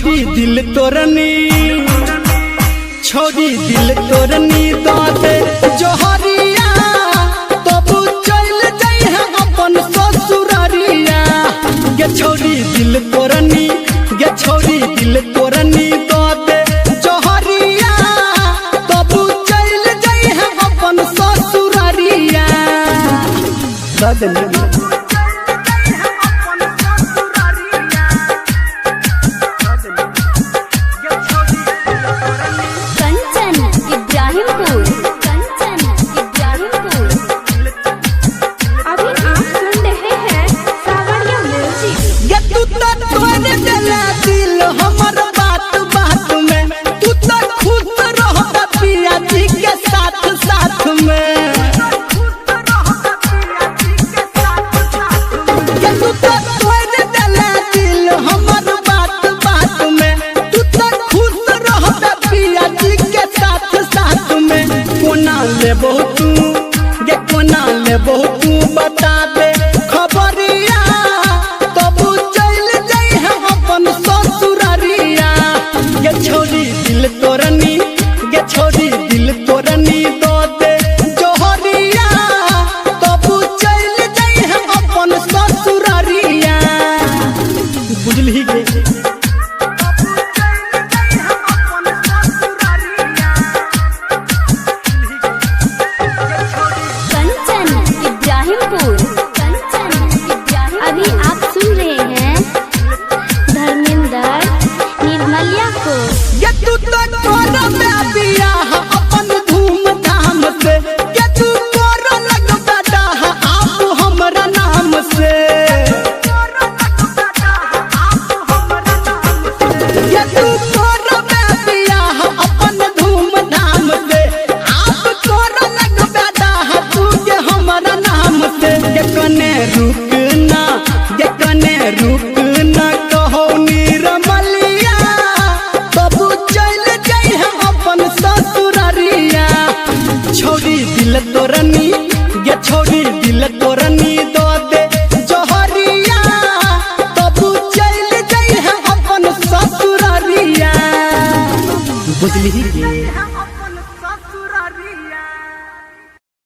छोड़ी दिल तोरनी छोड़ी दिल तोरनी दाते जोहरिया तब चल जाई है अपन ससुरारिया गे छोड़ी दिल तोरनी गे छोड़ी दिल तोरनी दाते जोहरिया तब चल जाई है अपन ससुरारिया बहुत बता दे खबरिया तब चल जाई है अपन ससुरारिया गे छोड़ी दिल तोरनी गे छोड़ी दिल तोरनी दो दे जोहरिया तब चल जाई है अपन ससुरारिया बुझली गे रुकना कहो निरमलिया तब चल जाई है अपन ससुरारिया छोड़ी दिल तोरनी गे छोड़ी